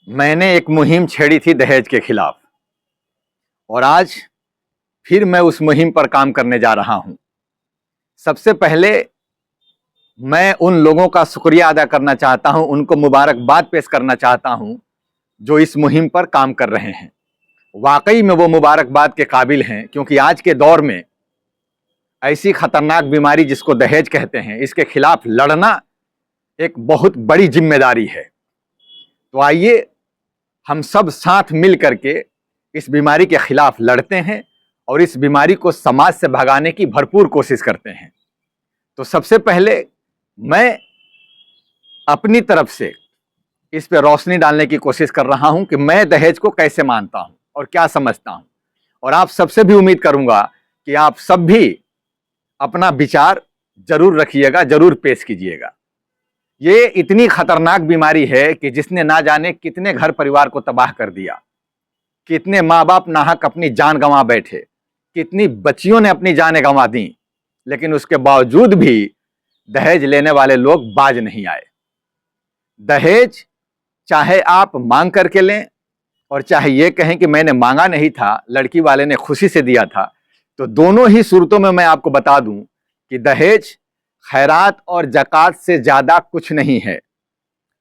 मैंने एक मुहिम छेड़ी थी दहेज के खिलाफ और आज फिर मैं उस मुहिम पर काम करने जा रहा हूं। सबसे पहले मैं उन लोगों का शुक्रिया अदा करना चाहता हूं, उनको मुबारकबाद पेश करना चाहता हूं जो इस मुहिम पर काम कर रहे हैं। वाकई में वो मुबारकबाद के काबिल हैं, क्योंकि आज के दौर में ऐसी खतरनाक बीमारी जिसको दहेज कहते हैं, इसके खिलाफ लड़ना एक बहुत बड़ी जिम्मेदारी है। तो आइए हम सब साथ मिल करके इस बीमारी के खिलाफ लड़ते हैं और इस बीमारी को समाज से भगाने की भरपूर कोशिश करते हैं। तो सबसे पहले मैं अपनी तरफ से इस पे रोशनी डालने की कोशिश कर रहा हूं कि मैं दहेज को कैसे मानता हूं और क्या समझता हूं, और आप सबसे भी उम्मीद करूंगा कि आप सब भी अपना विचार जरूर रखिएगा, जरूर पेश कीजिएगा। ये इतनी खतरनाक बीमारी है कि जिसने ना जाने कितने घर परिवार को तबाह कर दिया, कितने माँ बाप नाहक अपनी जान गंवा बैठे, कितनी बच्चियों ने अपनी जानें गंवा दी, लेकिन उसके बावजूद भी दहेज लेने वाले लोग बाज नहीं आए। दहेज चाहे आप मांग करके लें और चाहे ये कहें कि मैंने मांगा नहीं था, लड़की वाले ने खुशी से दिया था, तो दोनों ही सूरतों में मैं आपको बता दूं कि दहेज खैरात और ज़कात से ज़्यादा कुछ नहीं है।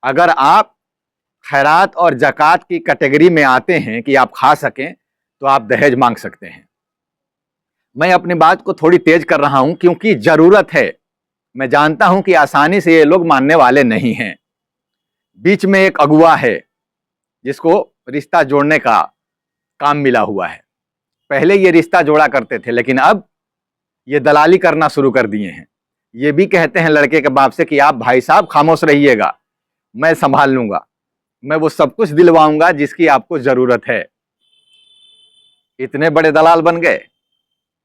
अगर आप खैरात और ज़कात की कैटेगरी में आते हैं कि आप खा सकें, तो आप दहेज मांग सकते हैं। मैं अपनी बात को थोड़ी तेज कर रहा हूं क्योंकि ज़रूरत है। मैं जानता हूं कि आसानी से ये लोग मानने वाले नहीं हैं। बीच में एक अगुआ है जिसको रिश्ता जोड़ने का काम मिला हुआ है। पहले ये रिश्ता जोड़ा करते थे, लेकिन अब ये दलाली करना शुरू कर दिए हैं। ये भी कहते हैं लड़के के बाप से कि आप भाई साहब खामोश रहिएगा, मैं संभाल लूंगा, मैं वो सब कुछ दिलवाऊंगा जिसकी आपको जरूरत है। इतने बड़े दलाल बन गए,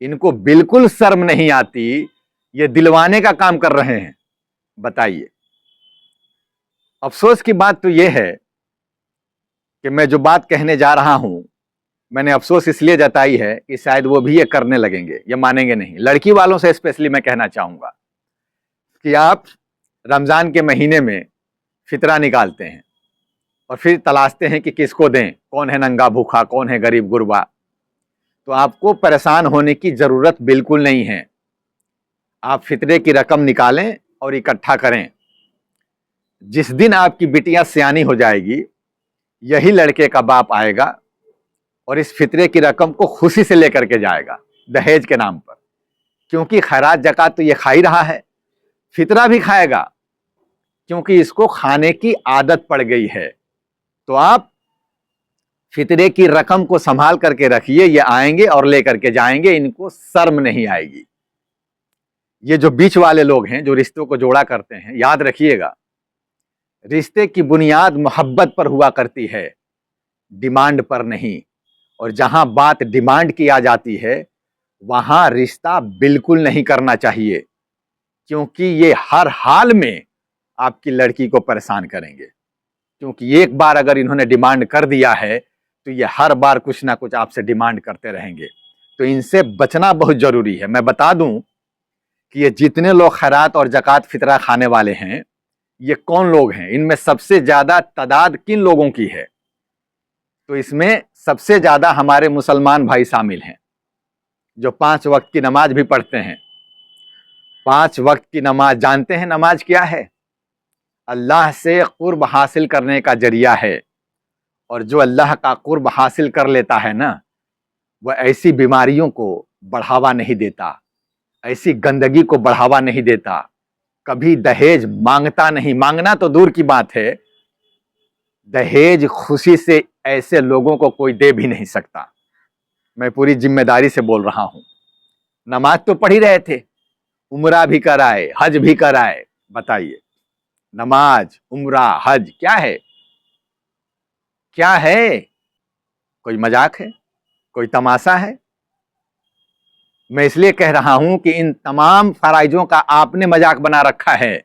इनको बिल्कुल शर्म नहीं आती, ये दिलवाने का काम कर रहे हैं। बताइए। अफसोस की बात तो यह है कि मैं जो बात कहने जा रहा हूं, मैंने अफसोस इसलिए जताई है कि शायद वो भी ये करने लगेंगे, ये मानेंगे नहीं। लड़की वालों से स्पेशली मैं कहना चाहूंगा कि आप रमजान के महीने में फितरा निकालते हैं और फिर तलाशते हैं कि किसको दें, कौन है नंगा भूखा, कौन है गरीब गुरबा। तो आपको परेशान होने की जरूरत बिल्कुल नहीं है। आप फितरे की रकम निकालें और इकट्ठा करें। जिस दिन आपकी बिटिया सियानी हो जाएगी, यही लड़के का बाप आएगा और इस फितरे की रकम को खुशी से लेकर के जाएगा दहेज के नाम पर, क्योंकि खैरात ज़कात तो ये खा ही रहा है, फितरा भी खाएगा क्योंकि इसको खाने की आदत पड़ गई है। तो आप फितरे की रकम को संभाल करके रखिए, ये आएंगे और लेकर के जाएंगे, इनको शर्म नहीं आएगी। ये जो बीच वाले लोग हैं जो रिश्तों को जोड़ा करते हैं, याद रखिएगा, रिश्ते की बुनियाद मोहब्बत पर हुआ करती है, डिमांड पर नहीं। और जहां बात डिमांड की आ जाती है, वहां रिश्ता बिल्कुल नहीं करना चाहिए, क्योंकि ये हर हाल में आपकी लड़की को परेशान करेंगे। क्योंकि एक बार अगर इन्होंने डिमांड कर दिया है तो ये हर बार कुछ ना कुछ आपसे डिमांड करते रहेंगे। तो इनसे बचना बहुत जरूरी है। मैं बता दूं कि ये जितने लोग खैरात और ज़कात फितरा खाने वाले हैं, ये कौन लोग हैं, इनमें सबसे ज्यादा तादाद किन लोगों की है? तो इसमें सबसे ज्यादा हमारे मुसलमान भाई शामिल हैं जो 5 वक्त की नमाज भी पढ़ते हैं। 5 वक्त की नमाज जानते हैं नमाज क्या है? अल्लाह से कुर्ब हासिल करने का जरिया है। और जो अल्लाह का कुर्ब हासिल कर लेता है ना, वह ऐसी बीमारियों को बढ़ावा नहीं देता, ऐसी गंदगी को बढ़ावा नहीं देता, कभी दहेज मांगता नहीं। मांगना तो दूर की बात है, दहेज खुशी से ऐसे लोगों को कोई दे भी नहीं सकता। मैं पूरी जिम्मेदारी से बोल रहा हूं। नमाज तो पढ़ ही रहे थे, उम्रा भी कराए, हज भी कराए। बताइए, नमाज, उम्रा, हज क्या है? क्या है? कोई मजाक है? कोई तमाशा है? मैं इसलिए कह रहा हूं कि इन तमाम फराइजों का आपने मजाक बना रखा है।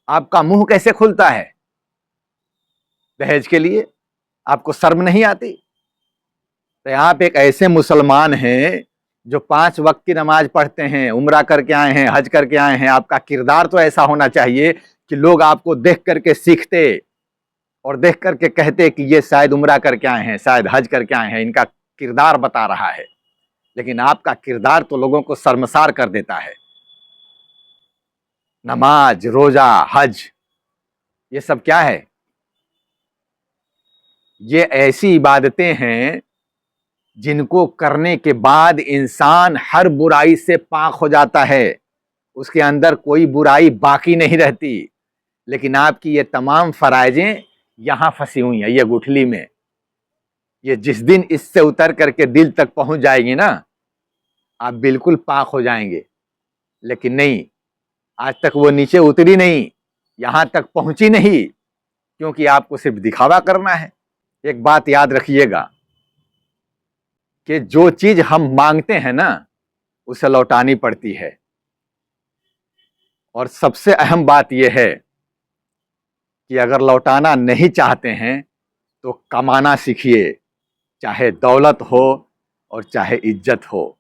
आपका मुंह कैसे खुलता है दहेज के लिए? आपको शर्म नहीं आती? तो आप एक ऐसे मुसलमान हैं जो 5 वक्त की नमाज पढ़ते हैं, उम्रा करके आए हैं, हज करके आए हैं। आपका किरदार तो ऐसा होना चाहिए कि लोग आपको देख करके सीखते और देख करके कहते कि ये शायद उम्रा करके आए हैं, शायद हज करके आए हैं, इनका किरदार बता रहा है। लेकिन आपका किरदार तो लोगों को शर्मसार कर देता है। नमाज, रोजा, हज, ये सब क्या है? ये ऐसी इबादतें हैं जिनको करने के बाद इंसान हर बुराई से पाक हो जाता है, उसके अंदर कोई बुराई बाकी नहीं रहती। लेकिन आपकी ये तमाम फराइजें यहां फंसी हुई हैं, ये गुठली में। ये जिस दिन इससे उतर करके दिल तक पहुंच जाएगी ना, आप बिल्कुल पाक हो जाएंगे। लेकिन नहीं, आज तक वो नीचे उतरी नहीं, यहां तक पहुंची नहीं, क्योंकि आपको सिर्फ दिखावा करना है। एक बात याद रखिएगा कि जो चीज हम मांगते हैं ना, उसे लौटानी पड़ती है। और सबसे अहम बात यह है कि अगर लौटाना नहीं चाहते हैं तो कमाना सीखिए, चाहे दौलत हो और चाहे इज्जत हो।